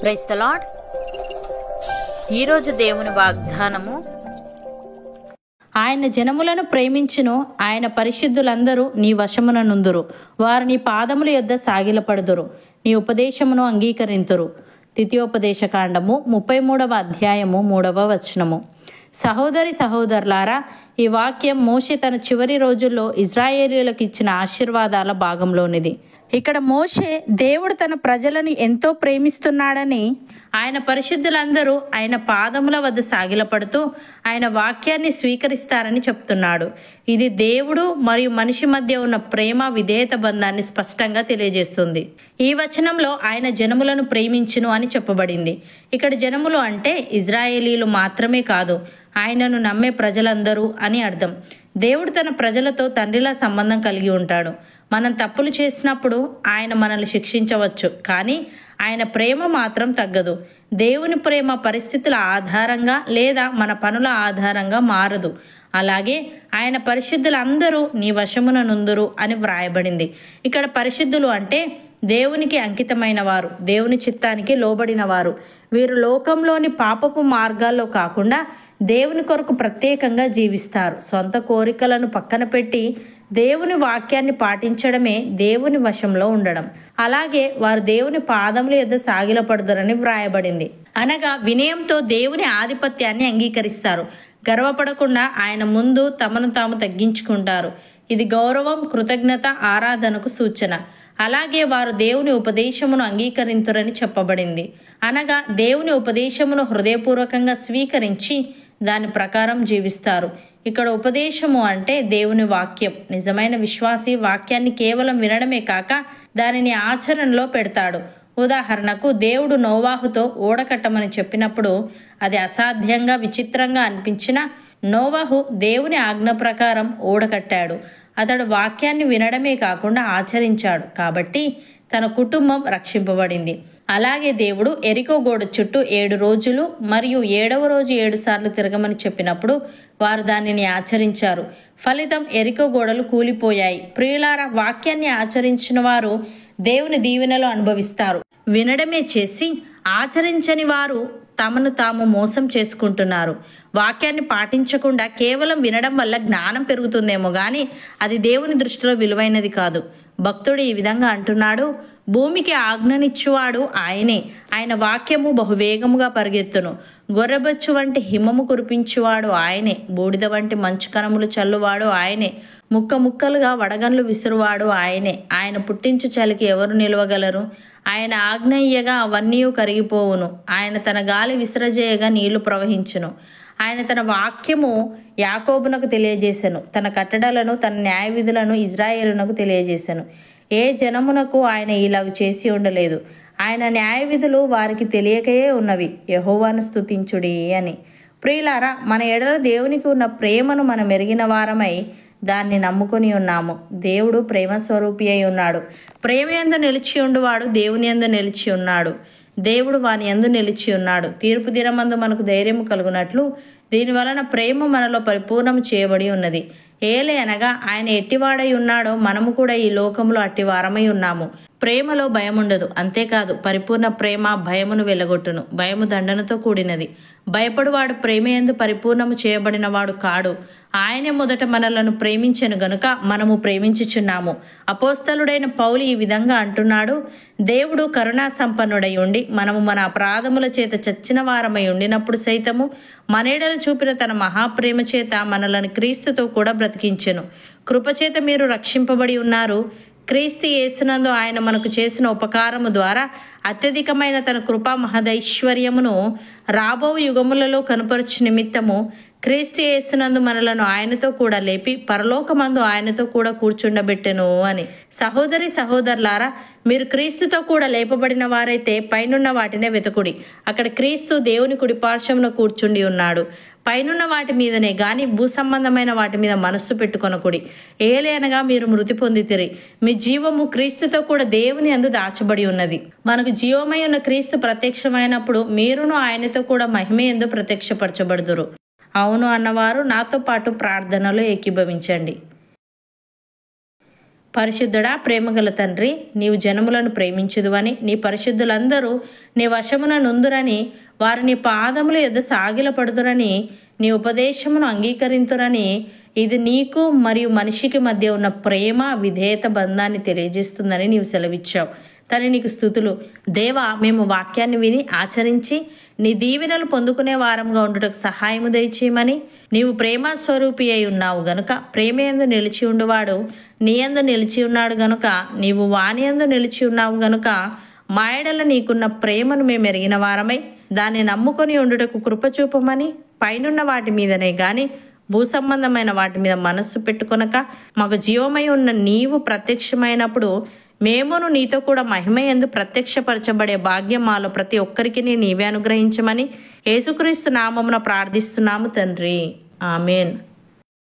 Praise the lord. ఈరోజు దేవుని వాగ్దానము, ఆయన జనములను ప్రేమించును, ఆయన పరిశుద్ధులందరూ నీ వశమున నుందురు. వారు నీ పాదముల యొద్ద సాగిలపడుదురు, నీ ఉపదేశమును అంగీకరింతురు. ద్వితీయోపదేశ కాండము 33వ అధ్యాయము 3వ వచనము. సహోదరి సహోదరులారా, ఈ వాక్యం మోషే తన చివరి రోజుల్లో ఇజ్రాయేలీయులకు ఇచ్చిన ఆశీర్వాదాల భాగంలోనిది. ఇక్కడ మోషే దేవుడు తన ప్రజలను ఎంతో ప్రేమిస్తున్నాడని, ఆయన పరిశుద్ధులందరూ ఆయన పాదముల వద్ద సాగిలపడుతూ ఆయన వాక్యాన్ని స్వీకరిస్తారని చెప్తున్నాడు. ఇది దేవుడు మరియు మనిషి మధ్య ఉన్న ప్రేమ విధేయత బంధాన్ని స్పష్టంగా తెలియజేస్తుంది. ఈ వచనంలో ఆయన జనములను ప్రేమించును అని చెప్పబడింది. ఇక్కడ జనములు అంటే ఇజ్రాయేలీలు మాత్రమే కాదు, ఆయనను నమ్మే ప్రజలందరూ అని అర్థం. దేవుడు తన ప్రజలతో తండ్రిలా సంబంధం కలిగి ఉంటాడు. మనం తప్పులు చేసినప్పుడు ఆయన మనల్ని శిక్షించవచ్చు, కానీ ఆయన ప్రేమ మాత్రం తగ్గదు. దేవుని ప్రేమ పరిస్థితుల ఆధారంగా లేదా మన పనుల ఆధారంగా మారదు. అలాగే ఆయన పరిశుద్ధులందరూ నీ వశమున నుందురు అని వ్రాయబడింది. ఇక్కడ పరిశుద్ధులు అంటే దేవునికి అంకితమైన వారు, దేవుని చిత్తానికి లోబడిన వారు. వీరు లోకంలోని పాపపు మార్గాల్లో కాకుండా దేవుని కొరకు ప్రత్యేకంగా జీవిస్తారు. సొంత కోరికలను పక్కన పెట్టి దేవుని వాక్యాన్ని పాటించడమే దేవుని వశంలో ఉండడం. అలాగే వారు దేవుని పాదముల యొద్ద సాగిలపడుదురని వ్రాయబడింది. అనగా వినయంతో దేవుని ఆధిపత్యాన్ని అంగీకరిస్తారు. గర్వపడకుండా ఆయన ముందు తమను తాము తగ్గించుకుంటారు. ఇది గౌరవం, కృతజ్ఞత, ఆరాధనకు సూచన. అలాగే వారు దేవుని ఉపదేశమును అంగీకరింతురని చెప్పబడింది. అనగా దేవుని ఉపదేశమును హృదయపూర్వకంగా స్వీకరించి దాని ప్రకారం జీవిస్తారు. ఇక్కడ ఉపదేశము అంటే దేవుని వాక్యం. నిజమైన విశ్వాసి వాక్యాన్ని కేవలం వినడమే కాక దానిని ఆచరణలో పెడతాడు. ఉదాహరణకు, దేవుడు నోవాహుతో ఓడ కట్టమని చెప్పినప్పుడు అది అసాధ్యంగా, విచిత్రంగా అనిపించినా నోవాహు దేవుని ఆజ్ఞ ప్రకారం ఓడ కట్టాడు. అతడు వాక్యాన్ని వినడమే కాకుండా ఆచరించాడు. కాబట్టి తన కుటుంబం రక్షింపబడింది. అలాగే దేవుడు ఎరికో గోడ చుట్టూ 7 రోజులు మరియు 7వ రోజు 7 సార్లు తిరగమని చెప్పినప్పుడు వారు దానిని ఆచరించారు. ఫలితం ఎరికో గోడలు కూలిపోయాయి. ప్రియులారా, వాక్యాన్ని ఆచరించిన వారు దేవుని దీవెనలు అనుభవిస్తారు. వినడమే చేసి ఆచరించని వారు తమను తాము మోసం చేసుకుంటున్నారు. వాక్యాన్ని పాటించకుండా కేవలం వినడం వల్ల జ్ఞానం పెరుగుతుందేమో గాని అది దేవుని దృష్టిలో విలువైనది కాదు. భక్తుడు ఈ విధంగా అంటున్నాడు, భూమికి ఆజ్ఞనిచ్చువాడు ఆయనే, ఆయన వాక్యము బహువేగముగా పరిగెత్తును. గొర్రెబొచ్చు వంటి హిమము కురిపించువాడు ఆయనే, బూడిద వంటి మంచు కణములు చల్లువాడు ఆయనే, ముక్క ముక్కలుగా వడగన్లు విసురువాడు ఆయనే. ఆయన పుట్టించు చలికి ఎవరు నిలవగలరు? ఆయన ఆజ్ఞ ఇయ్యగా అవన్నీ కరిగిపోవును. ఆయన తన గాలి విసరజేయగా నీళ్లు ప్రవహించును. ఆయన తన వాక్యము యాకోబునకు తెలియజేసెను, తన కట్టడలను, తన న్యాయ విధులను ఇజ్రాయేలునకు తెలియజేసెను. ఏ జనమునకు ఆయన ఇలాగ చేసి ఉండలేదు. ఆయన న్యాయ విధులు వారికి తెలియకయే ఉన్నవి. యెహోవాను స్తుతించుడి అని. ప్రియులారా, మన ఎడల దేవునికి ఉన్న ప్రేమను మనం ఎరిగిన వారమై దాన్ని నమ్ముకొని ఉన్నాము. దేవుడు ప్రేమ స్వరూపి అయి ఉన్నాడు. ప్రేమ యందు నిలిచి ఉండువాడు దేవుని యందు నిలిచి ఉన్నాడు, దేవుడు వాని యందు నిలిచి ఉన్నాడు. తీర్పు దినమందు మనకు ధైర్యము కలుగునట్లు దీని వలన ప్రేమ మనలో పరిపూర్ణం చేయబడి ఉన్నది. ఏలే అనగా ఆయన ఎట్టివాడై ఉన్నాడో మనము కూడా ఈ లోకంలో అట్టివారమై ఉన్నాము. ప్రేమలో భయం ఉండదు. అంతేకాదు, పరిపూర్ణ ప్రేమ భయమును వెళ్లగొట్టును. భయము దండనతో కూడినది. భయపడువాడు ప్రేమయందు పరిపూర్ణము చేయబడిన వాడు కాడు. ఆయనే మొదట మనలను ప్రేమించెను గనుక మనము ప్రేమించుచున్నాము. అపోస్తలుడైన పౌలు ఈ విధంగా అంటున్నాడు, దేవుడు కరుణా సంపన్నుడై ఉండి మనము మన అపరాధముల చేత చచ్చిన వారమై ఉండినప్పుడు సైతము మనెడలు చూపిన తన మహాప్రేమ చేత మనలను క్రీస్తుతో కూడా బ్రతికించెను. కృపచేత మీరు రక్షింపబడి ఉన్నారు. క్రీస్తు యేసునందు ఆయన మనకు చేసిన ఉపకారము ద్వారా అత్యధికమైన తన కృపా మహదైశ్వర్యమును రాబో యుగములలో కనుపరచు నిమిత్తము క్రీస్తు యేసునందు మనలను ఆయనతో కూడా లేపి పరలోకమందు ఆయనతో కూడా కూర్చుండబెట్టెను అని. సహోదరి సహోదరులారా, మీరు క్రీస్తుతో కూడా లేపబడిన వారైతే పైనున్న వాటినే వెతుకుడి. అక్కడ క్రీస్తు దేవుని కుడిపార్శ్వమున కూర్చుండి ఉన్నాడు. పైనున్న వాటి మీదనే గాని భూ సంబంధమైన వాటి మీద మనస్సు పెట్టుకొనకుడి. ఏలే అనగా మీరు మృతి పొందితిరి, మీ జీవము క్రీస్తుతో కూడా దేవుని యందు దాచబడి ఉన్నది. మనకు జీవమై ఉన్న క్రీస్తు ప్రత్యక్షమైనప్పుడు మీరును ఆయనతో కూడా మహిమ యందు ప్రత్యక్షపరచబడుదురు. అవును అన్నవారు నాతో పాటు ప్రార్థనలో ఏకీభవించండి. పరిశుద్ధుడా, ప్రేమగల తండ్రి, నీవు జనములను ప్రేమించుదువని, నీ పరిశుద్ధులందరూ నీ వశమున నుందురని, వారు నీ పాదముల యొద్ద సాగిలపడుదురని, నీ ఉపదేశమును అంగీకరింతురని, ఇది నీకు మరియు మనిషికి మధ్య ఉన్న ప్రేమ విధేయత బంధాన్ని తెలియజేస్తుందని నీవు సెలవిచ్చావు. తని నీకు స్తుతులు. దేవా, మేము వాక్యాన్ని విని ఆచరించి నీ దీవెనలు పొందుకునే వారంగా ఉండుటకు సహాయము దయచేయమని, నీవు ప్రేమ స్వరూపి అయి ఉన్నావు గనుక ప్రేమ యందు నిలిచి ఉండువాడు నీ యందు నిలిచి ఉన్నాడు గనుక, నీవు వాని యందు నిలిచి ఉన్నావు గనుక మా యెడల నీకున్న ప్రేమను మేము ఎరిగిన వారమై దాన్ని నమ్ముకొని ఉండుటకు కృపచూపమని, పైనున్న వాటి మీదనే గాని భూ సంబంధమైన వాటి మీద మనస్సు పెట్టుకొనక, మాకు జీవమై ఉన్న నీవు ప్రత్యక్షమైనప్పుడు మేమును నీతో కూడా మహిమయందు ప్రత్యక్షపరచబడే భాగ్యం మాలో ప్రతి ఒక్కరికి నీవే అనుగ్రహించమని యేసుక్రీస్తు నామమున ప్రార్థిస్తున్నాము తండ్రి. ఆమెన్.